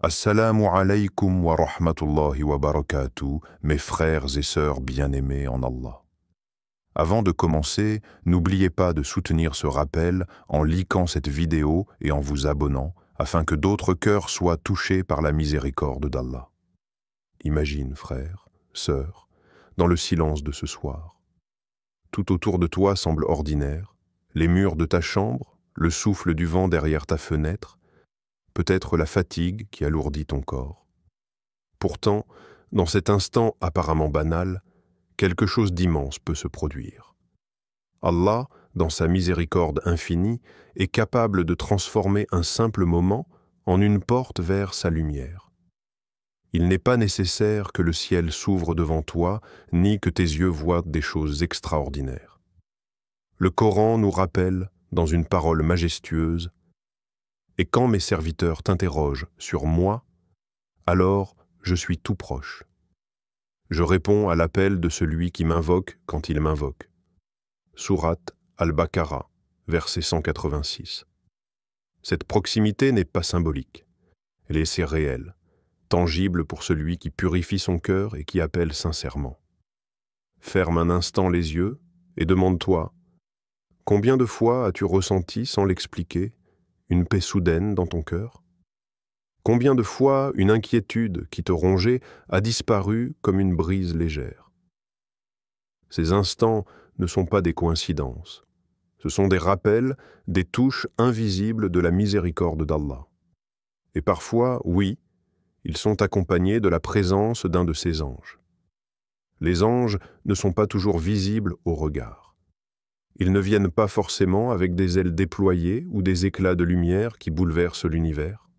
Assalamu alaykum wa rahmatullahi wa barakatuh, mes frères et sœurs bien-aimés en Allah. Avant de commencer, n'oubliez pas de soutenir ce rappel en likant cette vidéo et en vous abonnant, afin que d'autres cœurs soient touchés par la miséricorde d'Allah. Imagine, frère, sœur, dans le silence de ce soir. Tout autour de toi semble ordinaire, les murs de ta chambre, le souffle du vent derrière ta fenêtre, peut-être la fatigue qui alourdit ton corps. Pourtant, dans cet instant apparemment banal, quelque chose d'immense peut se produire. Allah, dans sa miséricorde infinie, est capable de transformer un simple moment en une porte vers sa lumière. Il n'est pas nécessaire que le ciel s'ouvre devant toi, ni que tes yeux voient des choses extraordinaires. Le Coran nous rappelle, dans une parole majestueuse, « Et quand mes serviteurs t'interrogent sur moi, alors je suis tout proche. Je réponds à l'appel de celui qui m'invoque quand il m'invoque. » Sourate Al-Baqarah, verset 186. Cette proximité n'est pas symbolique, elle est réelle, tangible pour celui qui purifie son cœur et qui appelle sincèrement. Ferme un instant les yeux et demande-toi, combien de fois as-tu ressenti sans l'expliquer une paix soudaine dans ton cœur? Combien de fois une inquiétude qui te rongeait a disparu comme une brise légère? Ces instants ne sont pas des coïncidences. Ce sont des rappels, des touches invisibles de la miséricorde d'Allah. Et parfois, oui, ils sont accompagnés de la présence d'un de ses anges. Les anges ne sont pas toujours visibles au regard. Ils ne viennent pas forcément avec des ailes déployées ou des éclats de lumière qui bouleversent l'univers.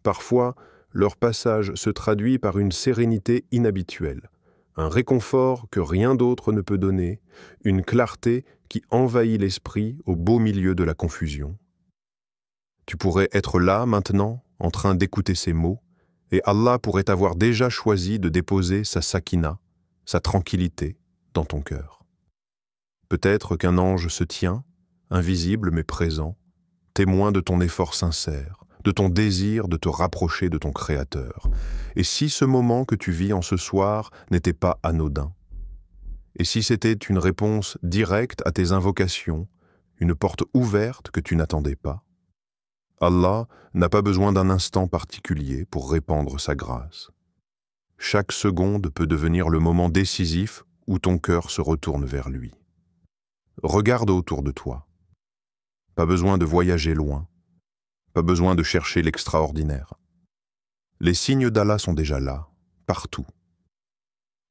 Parfois, leur passage se traduit par une sérénité inhabituelle, un réconfort que rien d'autre ne peut donner, une clarté qui envahit l'esprit au beau milieu de la confusion. Tu pourrais être là maintenant, en train d'écouter ces mots, et Allah pourrait avoir déjà choisi de déposer sa sakina, sa tranquillité, dans ton cœur. Peut-être qu'un ange se tient, invisible mais présent, témoin de ton effort sincère, de ton désir de te rapprocher de ton Créateur. Et si ce moment que tu vis en ce soir n'était pas anodin? Et si c'était une réponse directe à tes invocations, une porte ouverte que tu n'attendais pas? Allah n'a pas besoin d'un instant particulier pour répandre sa grâce. Chaque seconde peut devenir le moment décisif où ton cœur se retourne vers lui. Regarde autour de toi. Pas besoin de voyager loin. Pas besoin de chercher l'extraordinaire. Les signes d'Allah sont déjà là, partout.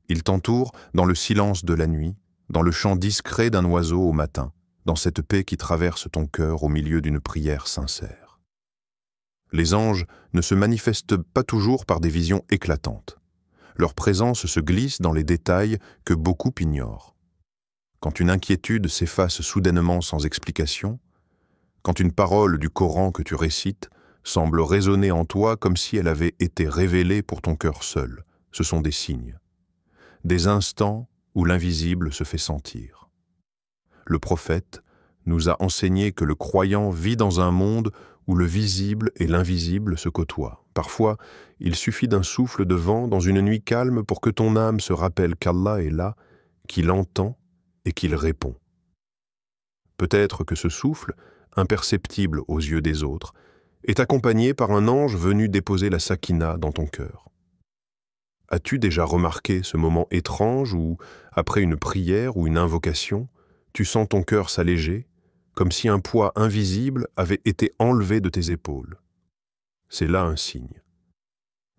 Ils t'entourent dans le silence de la nuit, dans le chant discret d'un oiseau au matin, dans cette paix qui traverse ton cœur au milieu d'une prière sincère. Les anges ne se manifestent pas toujours par des visions éclatantes. Leur présence se glisse dans les détails que beaucoup ignorent. Quand une inquiétude s'efface soudainement sans explication, quand une parole du Coran que tu récites semble résonner en toi comme si elle avait été révélée pour ton cœur seul, ce sont des signes, des instants où l'invisible se fait sentir. Le prophète nous a enseigné que le croyant vit dans un monde où le visible et l'invisible se côtoient. Parfois, il suffit d'un souffle de vent dans une nuit calme pour que ton âme se rappelle qu'Allah est là, qu'il entend et qu'il répond. Peut-être que ce souffle, imperceptible aux yeux des autres, est accompagné par un ange venu déposer la sakina dans ton cœur. As-tu déjà remarqué ce moment étrange où, après une prière ou une invocation, tu sens ton cœur s'alléger, comme si un poids invisible avait été enlevé de tes épaules? C'est là un signe.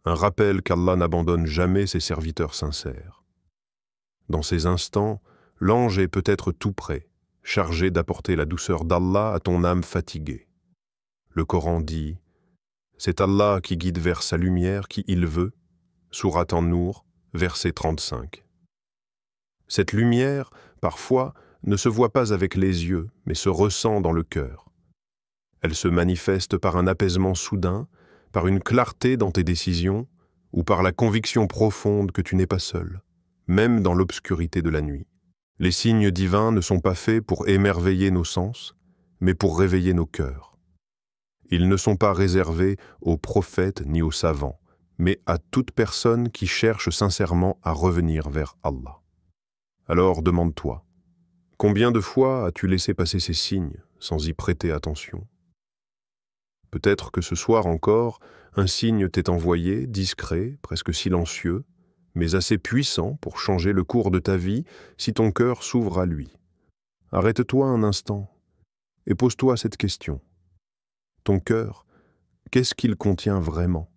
Un rappel qu'Allah n'abandonne jamais ses serviteurs sincères. Dans ces instants, l'ange est peut-être tout près, chargé d'apporter la douceur d'Allah à ton âme fatiguée. Le Coran dit « C'est Allah qui guide vers sa lumière qui il veut » Sourate An-Nour, verset 35. Cette lumière, parfois, ne se voit pas avec les yeux, mais se ressent dans le cœur. Elle se manifeste par un apaisement soudain, par une clarté dans tes décisions, ou par la conviction profonde que tu n'es pas seul, même dans l'obscurité de la nuit. Les signes divins ne sont pas faits pour émerveiller nos sens, mais pour réveiller nos cœurs. Ils ne sont pas réservés aux prophètes ni aux savants, mais à toute personne qui cherche sincèrement à revenir vers Allah. Alors demande-toi, combien de fois as-tu laissé passer ces signes sans y prêter attention? Peut-être que ce soir encore, un signe t'est envoyé, discret, presque silencieux, mais assez puissant pour changer le cours de ta vie si ton cœur s'ouvre à lui. Arrête-toi un instant et pose-toi cette question. Ton cœur, qu'est-ce qu'il contient vraiment?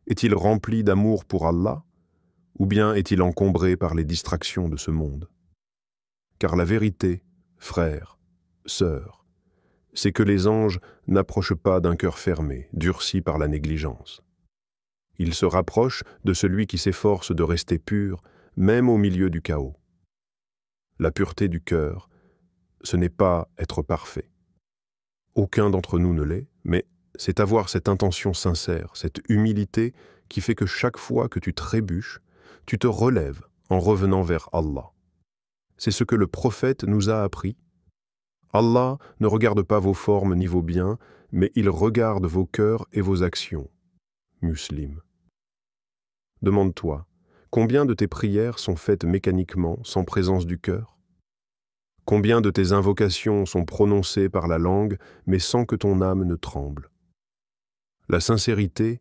Est-il rempli d'amour pour Allah, ou bien est-il encombré par les distractions de ce monde? Car la vérité, frère, sœur, c'est que les anges n'approchent pas d'un cœur fermé, durci par la négligence. Ils se rapprochent de celui qui s'efforce de rester pur, même au milieu du chaos. La pureté du cœur, ce n'est pas être parfait. Aucun d'entre nous ne l'est, mais c'est avoir cette intention sincère, cette humilité qui fait que chaque fois que tu trébuches, tu te relèves en revenant vers Allah. C'est ce que le prophète nous a appris. Allah ne regarde pas vos formes ni vos biens, mais il regarde vos cœurs et vos actions. Muslim. Demande-toi, combien de tes prières sont faites mécaniquement, sans présence du cœur? Combien de tes invocations sont prononcées par la langue, mais sans que ton âme ne tremble? La sincérité,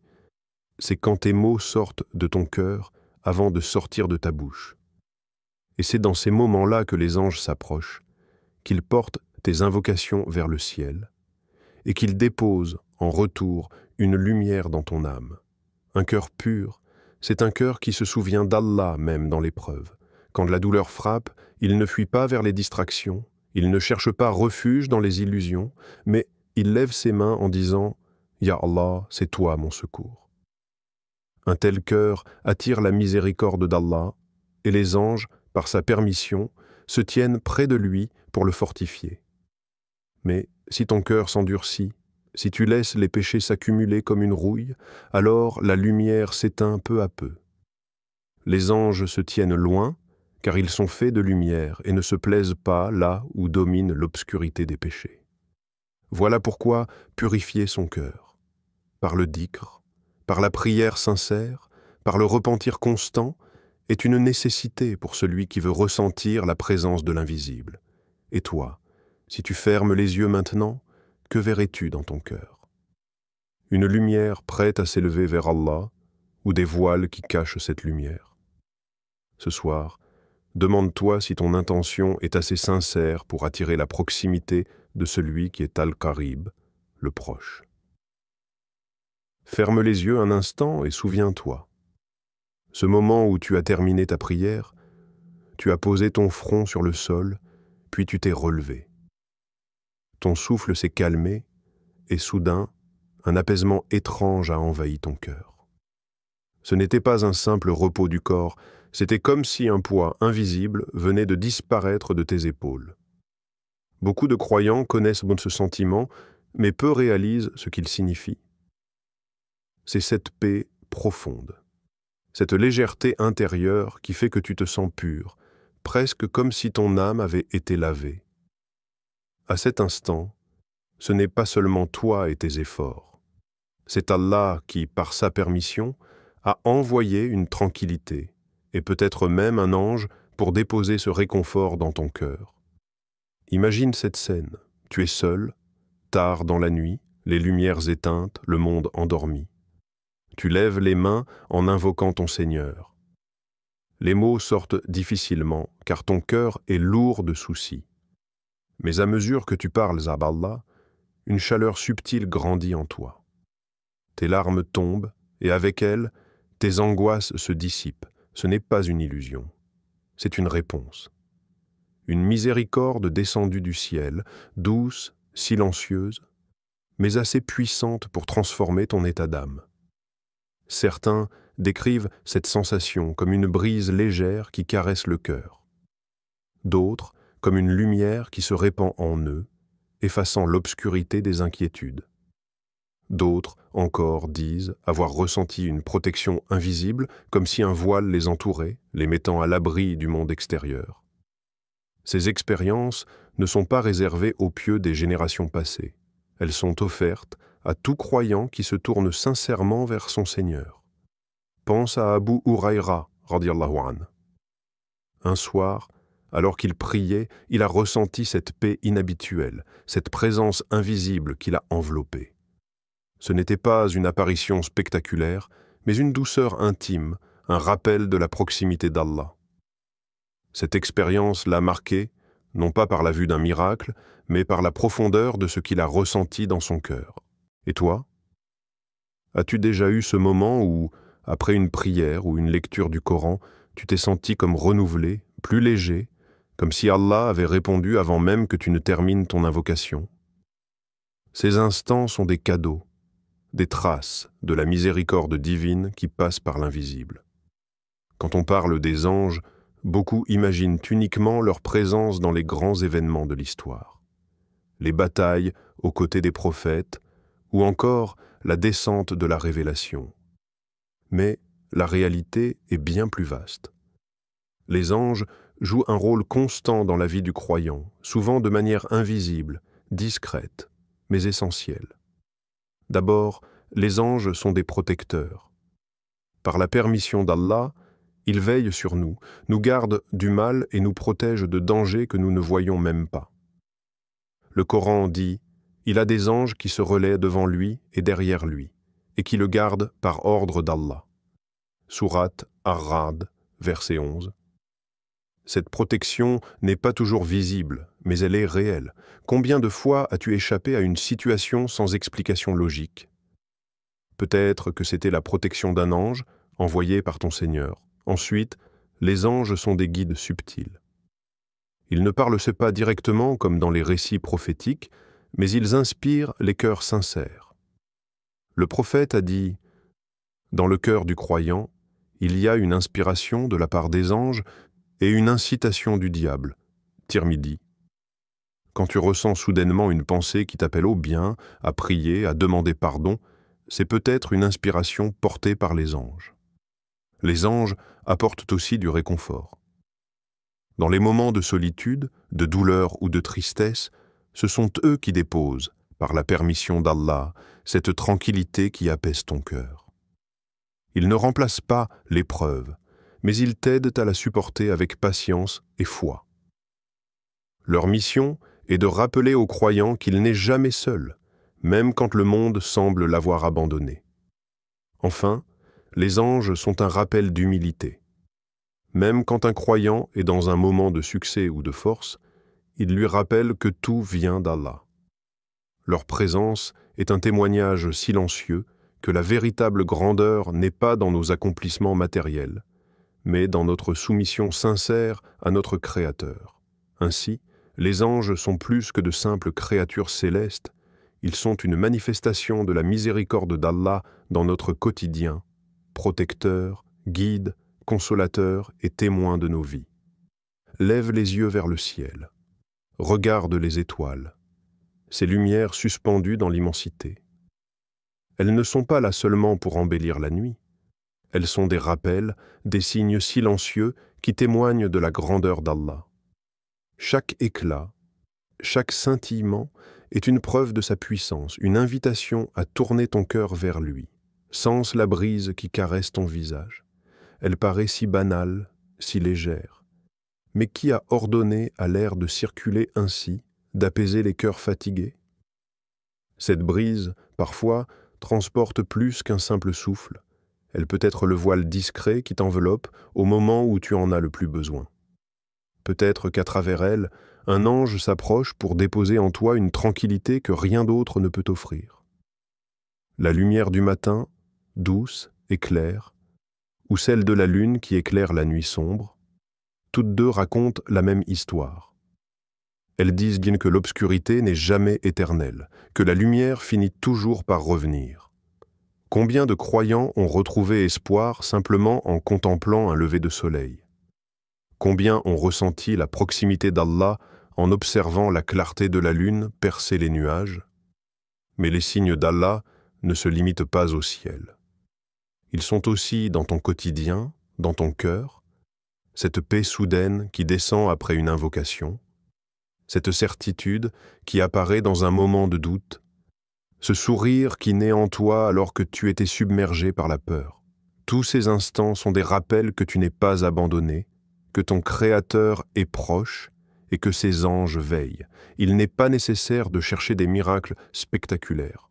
c'est quand tes mots sortent de ton cœur avant de sortir de ta bouche. Et c'est dans ces moments-là que les anges s'approchent, qu'ils portent tes invocations vers le ciel, et qu'ils déposent en retour une lumière dans ton âme. Un cœur pur, c'est un cœur qui se souvient d'Allah même dans l'épreuve. Quand la douleur frappe, il ne fuit pas vers les distractions, il ne cherche pas refuge dans les illusions, mais il lève ses mains en disant « Ya Allah, c'est toi mon secours ». Un tel cœur attire la miséricorde d'Allah, et les anges, par sa permission, se tiennent près de lui pour le fortifier. Mais si ton cœur s'endurcit, si tu laisses les péchés s'accumuler comme une rouille, alors la lumière s'éteint peu à peu. Les anges se tiennent loin, car ils sont faits de lumière et ne se plaisent pas là où domine l'obscurité des péchés. Voilà pourquoi purifier son cœur, par le dhikr, par la prière sincère, par le repentir constant, est une nécessité pour celui qui veut ressentir la présence de l'invisible. Et toi, si tu fermes les yeux maintenant, que verrais-tu dans ton cœur? Une lumière prête à s'élever vers Allah, ou des voiles qui cachent cette lumière? Ce soir, demande-toi si ton intention est assez sincère pour attirer la proximité de celui qui est Al-Qarib, le proche. Ferme les yeux un instant et souviens-toi. Ce moment où tu as terminé ta prière, tu as posé ton front sur le sol, puis tu t'es relevé. Ton souffle s'est calmé, et soudain, un apaisement étrange a envahi ton cœur. Ce n'était pas un simple repos du corps, c'était comme si un poids invisible venait de disparaître de tes épaules. Beaucoup de croyants connaissent ce sentiment, mais peu réalisent ce qu'il signifie. C'est cette paix profonde, cette légèreté intérieure qui fait que tu te sens pur, presque comme si ton âme avait été lavée. À cet instant, ce n'est pas seulement toi et tes efforts. C'est Allah qui, par sa permission, a envoyé une tranquillité, et peut-être même un ange pour déposer ce réconfort dans ton cœur. Imagine cette scène. Tu es seul, tard dans la nuit, les lumières éteintes, le monde endormi. Tu lèves les mains en invoquant ton Seigneur. Les mots sortent difficilement, car ton cœur est lourd de soucis. Mais à mesure que tu parles à Allah, une chaleur subtile grandit en toi. Tes larmes tombent, et avec elles, tes angoisses se dissipent. Ce n'est pas une illusion, c'est une réponse. Une miséricorde descendue du ciel, douce, silencieuse, mais assez puissante pour transformer ton état d'âme. Certains décrivent cette sensation comme une brise légère qui caresse le cœur. D'autres comme une lumière qui se répand en eux, effaçant l'obscurité des inquiétudes. D'autres encore disent avoir ressenti une protection invisible, comme si un voile les entourait, les mettant à l'abri du monde extérieur. Ces expériences ne sont pas réservées aux pieux des générations passées. Elles sont offertes à tout croyant qui se tourne sincèrement vers son Seigneur. Pense à Abu Huraïra, radiyallahu anhu. Un soir, alors qu'il priait, il a ressenti cette paix inhabituelle, cette présence invisible qui l'a enveloppé. Ce n'était pas une apparition spectaculaire, mais une douceur intime, un rappel de la proximité d'Allah. Cette expérience l'a marqué, non pas par la vue d'un miracle, mais par la profondeur de ce qu'il a ressenti dans son cœur. Et toi? As-tu déjà eu ce moment où, après une prière ou une lecture du Coran, tu t'es senti comme renouvelé, plus léger, comme si Allah avait répondu avant même que tu ne termines ton invocation? Ces instants sont des cadeaux, des traces de la miséricorde divine qui passe par l'invisible. Quand on parle des anges, beaucoup imaginent uniquement leur présence dans les grands événements de l'histoire. Les batailles aux côtés des prophètes, ou encore la descente de la révélation. Mais la réalité est bien plus vaste. Les anges jouent un rôle constant dans la vie du croyant, souvent de manière invisible, discrète, mais essentielle. D'abord, les anges sont des protecteurs. Par la permission d'Allah, ils veillent sur nous, nous gardent du mal et nous protègent de dangers que nous ne voyons même pas. Le Coran dit « Il a des anges qui se relaient devant lui et derrière lui, et qui le gardent par ordre d'Allah. » Sourate Ar-Ra'd, verset 11. Cette protection n'est pas toujours visible, mais elle est réelle. Combien de fois as-tu échappé à une situation sans explication logique? Peut-être que c'était la protection d'un ange, envoyé par ton Seigneur. Ensuite, les anges sont des guides subtils. Ils ne parlent pas directement comme dans les récits prophétiques, mais ils inspirent les cœurs sincères. Le prophète a dit « Dans le cœur du croyant, il y a une inspiration de la part des anges et une incitation du diable. » Tirmidhi. Quand tu ressens soudainement une pensée qui t'appelle au bien, à prier, à demander pardon, c'est peut-être une inspiration portée par les anges. Les anges apportent aussi du réconfort. Dans les moments de solitude, de douleur ou de tristesse, ce sont eux qui déposent, par la permission d'Allah, cette tranquillité qui apaise ton cœur. Ils ne remplacent pas l'épreuve, mais ils t'aident à la supporter avec patience et foi. Leur mission est de rappeler aux croyants qu'il n'est jamais seul, même quand le monde semble l'avoir abandonné. Enfin, les anges sont un rappel d'humilité. Même quand un croyant est dans un moment de succès ou de force, ils lui rappellent que tout vient d'Allah. Leur présence est un témoignage silencieux que la véritable grandeur n'est pas dans nos accomplissements matériels, mais dans notre soumission sincère à notre Créateur. Ainsi, les anges sont plus que de simples créatures célestes, ils sont une manifestation de la miséricorde d'Allah dans notre quotidien, protecteurs, guides, consolateurs et témoins de nos vies. Lève les yeux vers le ciel. Regarde les étoiles, ces lumières suspendues dans l'immensité. Elles ne sont pas là seulement pour embellir la nuit. Elles sont des rappels, des signes silencieux qui témoignent de la grandeur d'Allah. Chaque éclat, chaque scintillement est une preuve de sa puissance, une invitation à tourner ton cœur vers lui. Sens la brise qui caresse ton visage. Elle paraît si banale, si légère. Mais qui a ordonné à l'air de circuler ainsi, d'apaiser les cœurs fatigués? Cette brise, parfois, transporte plus qu'un simple souffle. Elle peut être le voile discret qui t'enveloppe au moment où tu en as le plus besoin. Peut-être qu'à travers elle, un ange s'approche pour déposer en toi une tranquillité que rien d'autre ne peut offrir. La lumière du matin, douce et claire, ou celle de la lune qui éclaire la nuit sombre, toutes deux racontent la même histoire. Elles disent bien que l'obscurité n'est jamais éternelle, que la lumière finit toujours par revenir. Combien de croyants ont retrouvé espoir simplement en contemplant un lever de soleil? Combien ont ressenti la proximité d'Allah en observant la clarté de la lune percer les nuages? Mais les signes d'Allah ne se limitent pas au ciel. Ils sont aussi dans ton quotidien, dans ton cœur, cette paix soudaine qui descend après une invocation, cette certitude qui apparaît dans un moment de doute, ce sourire qui naît en toi alors que tu étais submergé par la peur. Tous ces instants sont des rappels que tu n'es pas abandonné, que ton Créateur est proche et que ses anges veillent. Il n'est pas nécessaire de chercher des miracles spectaculaires.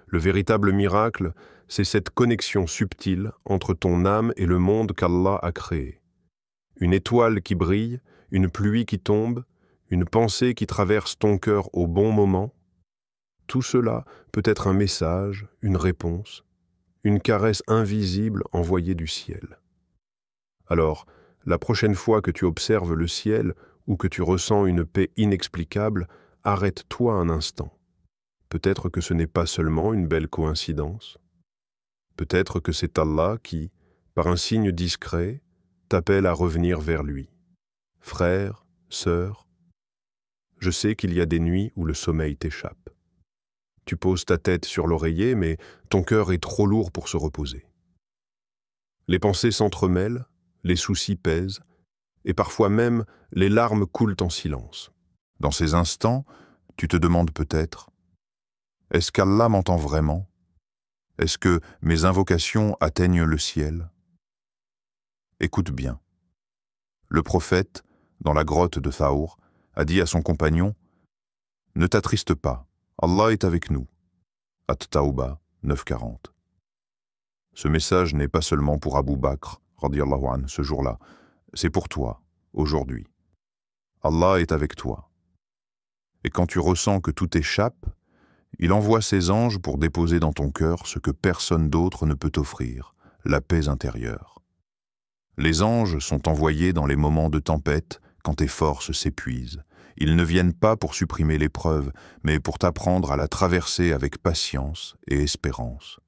Le véritable miracle, c'est cette connexion subtile entre ton âme et le monde qu'Allah a créé. Une étoile qui brille, une pluie qui tombe, une pensée qui traverse ton cœur au bon moment, tout cela peut être un message, une réponse, une caresse invisible envoyée du ciel. Alors, la prochaine fois que tu observes le ciel ou que tu ressens une paix inexplicable, arrête-toi un instant. Peut-être que ce n'est pas seulement une belle coïncidence. Peut-être que c'est Allah qui, par un signe discret, t'appelle à revenir vers lui. Frère, sœur, je sais qu'il y a des nuits où le sommeil t'échappe. Tu poses ta tête sur l'oreiller, mais ton cœur est trop lourd pour se reposer. Les pensées s'entremêlent, les soucis pèsent, et parfois même les larmes coulent en silence. Dans ces instants, tu te demandes peut-être, est-ce qu'Allah m'entend vraiment? Est-ce que mes invocations atteignent le ciel? Écoute bien. Le prophète, dans la grotte de Thaour, a dit à son compagnon, « Ne t'attriste pas, Allah est avec nous. » At-Tawbah 9:40. Ce message n'est pas seulement pour Abu Bakr, radiyallahu anhu, ce jour-là, c'est pour toi, aujourd'hui. Allah est avec toi. Et quand tu ressens que tout échappe, il envoie ses anges pour déposer dans ton cœur ce que personne d'autre ne peut t'offrir, la paix intérieure. Les anges sont envoyés dans les moments de tempête, quand tes forces s'épuisent. Ils ne viennent pas pour supprimer l'épreuve, mais pour t'apprendre à la traverser avec patience et espérance.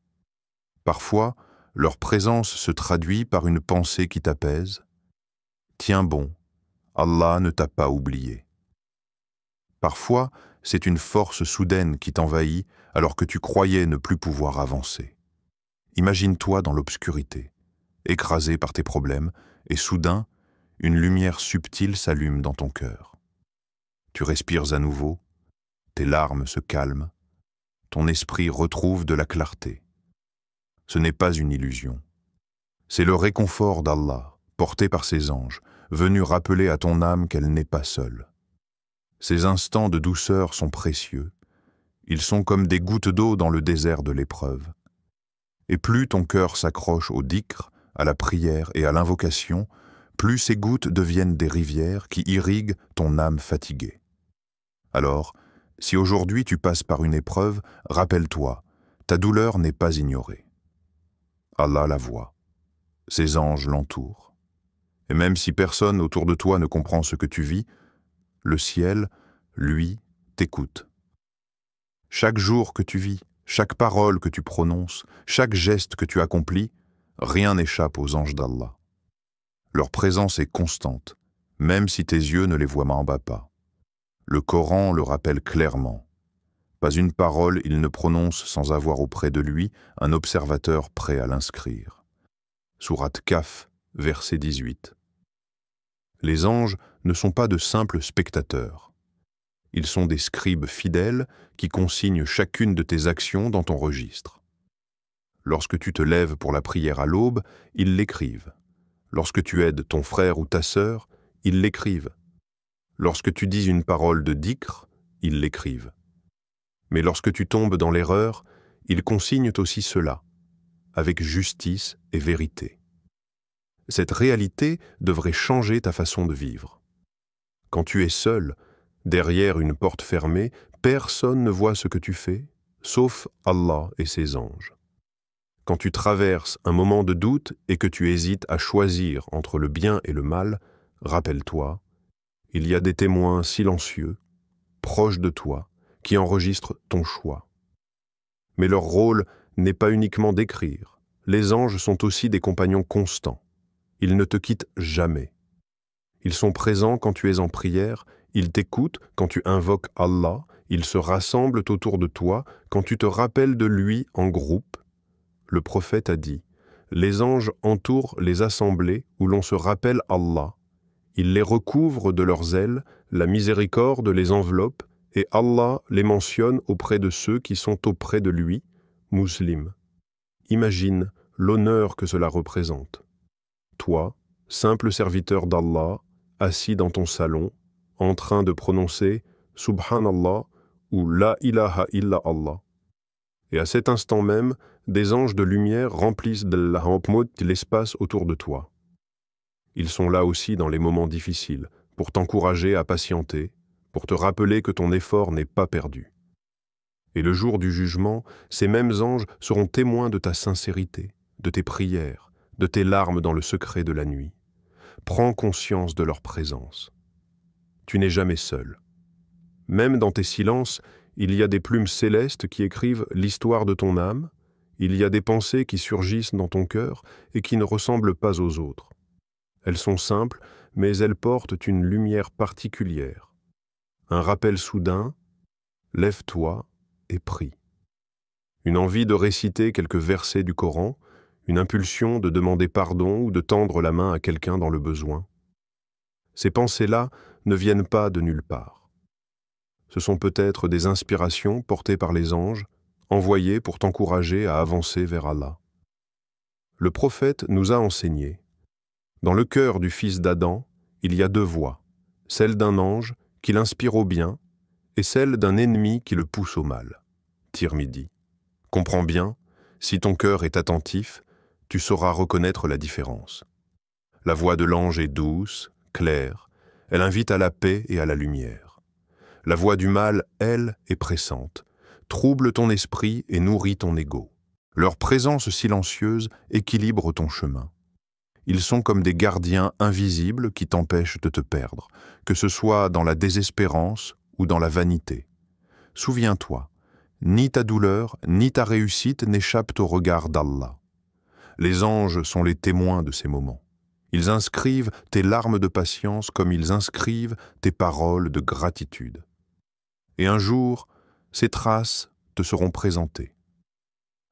Parfois, leur présence se traduit par une pensée qui t'apaise. Tiens bon, Allah ne t'a pas oublié. Parfois, c'est une force soudaine qui t'envahit alors que tu croyais ne plus pouvoir avancer. Imagine-toi dans l'obscurité, écrasé par tes problèmes, et soudain, une lumière subtile s'allume dans ton cœur. Tu respires à nouveau, tes larmes se calment, ton esprit retrouve de la clarté. Ce n'est pas une illusion. C'est le réconfort d'Allah, porté par ses anges, venu rappeler à ton âme qu'elle n'est pas seule. Ces instants de douceur sont précieux. Ils sont comme des gouttes d'eau dans le désert de l'épreuve. Et plus ton cœur s'accroche au dhikr, à la prière et à l'invocation, plus ces gouttes deviennent des rivières qui irriguent ton âme fatiguée. Alors, si aujourd'hui tu passes par une épreuve, rappelle-toi, ta douleur n'est pas ignorée. Allah la voit. Ses anges l'entourent. Et même si personne autour de toi ne comprend ce que tu vis, le ciel, lui, t'écoute. Chaque jour que tu vis, chaque parole que tu prononces, chaque geste que tu accomplis, rien n'échappe aux anges d'Allah. Leur présence est constante, même si tes yeux ne les voient pas. Le Coran le rappelle clairement. Pas une parole il ne prononce sans avoir auprès de lui un observateur prêt à l'inscrire. Sourate Kaf, verset 18. Les anges ne sont pas de simples spectateurs. Ils sont des scribes fidèles qui consignent chacune de tes actions dans ton registre. Lorsque tu te lèves pour la prière à l'aube, ils l'écrivent. Lorsque tu aides ton frère ou ta sœur, ils l'écrivent. Lorsque tu dis une parole de dhikr, ils l'écrivent. Mais lorsque tu tombes dans l'erreur, ils consignent aussi cela, avec justice et vérité. Cette réalité devrait changer ta façon de vivre. Quand tu es seul, derrière une porte fermée, personne ne voit ce que tu fais, sauf Allah et ses anges. Quand tu traverses un moment de doute et que tu hésites à choisir entre le bien et le mal, rappelle-toi, il y a des témoins silencieux, proches de toi, qui enregistrent ton choix. Mais leur rôle n'est pas uniquement d'écrire. Les anges sont aussi des compagnons constants. Ils ne te quittent jamais. Ils sont présents quand tu es en prière, ils t'écoutent quand tu invoques Allah, ils se rassemblent autour de toi quand tu te rappelles de lui en groupe. Le prophète a dit, « Les anges entourent les assemblées où l'on se rappelle Allah. Ils les recouvrent de leurs ailes, la miséricorde les enveloppe et Allah les mentionne auprès de ceux qui sont auprès de lui, musulmans. Imagine l'honneur que cela représente. Toi, simple serviteur d'Allah, assis dans ton salon, en train de prononcer « Subhanallah » ou « La ilaha illa Allah ». Et à cet instant même, des anges de lumière remplissent de la rahmut l'espace autour de toi. Ils sont là aussi dans les moments difficiles, pour t'encourager à patienter, pour te rappeler que ton effort n'est pas perdu. Et le jour du jugement, ces mêmes anges seront témoins de ta sincérité, de tes prières, de tes larmes dans le secret de la nuit. Prends conscience de leur présence. Tu n'es jamais seul. Même dans tes silences, il y a des plumes célestes qui écrivent l'histoire de ton âme, il y a des pensées qui surgissent dans ton cœur et qui ne ressemblent pas aux autres. Elles sont simples, mais elles portent une lumière particulière. Un rappel soudain, lève-toi et prie. Une envie de réciter quelques versets du Coran, une impulsion de demander pardon ou de tendre la main à quelqu'un dans le besoin. Ces pensées-là ne viennent pas de nulle part. Ce sont peut-être des inspirations portées par les anges, envoyées pour t'encourager à avancer vers Allah. Le prophète nous a enseigné. Dans le cœur du fils d'Adam, il y a deux voix, celle d'un ange qui l'inspire au bien et celle d'un ennemi qui le pousse au mal. Tirmidhi. Comprends bien, si ton cœur est attentif, tu sauras reconnaître la différence. La voix de l'ange est douce, claire, elle invite à la paix et à la lumière. La voix du mal, elle, est pressante, trouble ton esprit et nourrit ton ego. Leur présence silencieuse équilibre ton chemin. Ils sont comme des gardiens invisibles qui t'empêchent de te perdre, que ce soit dans la désespérance ou dans la vanité. Souviens-toi, ni ta douleur, ni ta réussite n'échappent au regard d'Allah. Les anges sont les témoins de ces moments. Ils inscrivent tes larmes de patience comme ils inscrivent tes paroles de gratitude. Et un jour, ces traces te seront présentées.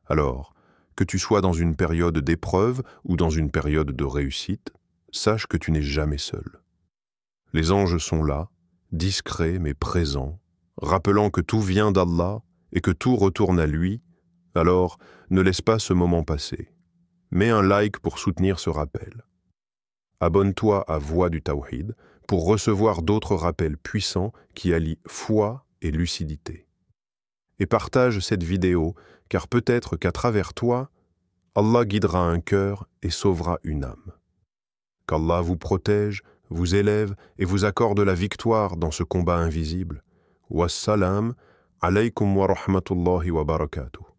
Alors, que tu sois dans une période d'épreuve ou dans une période de réussite, sache que tu n'es jamais seul. Les anges sont là, discrets mais présents, rappelant que tout vient d'Allah et que tout retourne à lui, alors ne laisse pas ce moment passer. Mets un like pour soutenir ce rappel. Abonne-toi à Voix du Tawhid pour recevoir d'autres rappels puissants qui allient foi et lucidité. Et partage cette vidéo, car peut-être qu'à travers toi, Allah guidera un cœur et sauvera une âme. Qu'Allah vous protège, vous élève et vous accorde la victoire dans ce combat invisible. Wassalam, alaykum wa rahmatullahi wa barakatuh.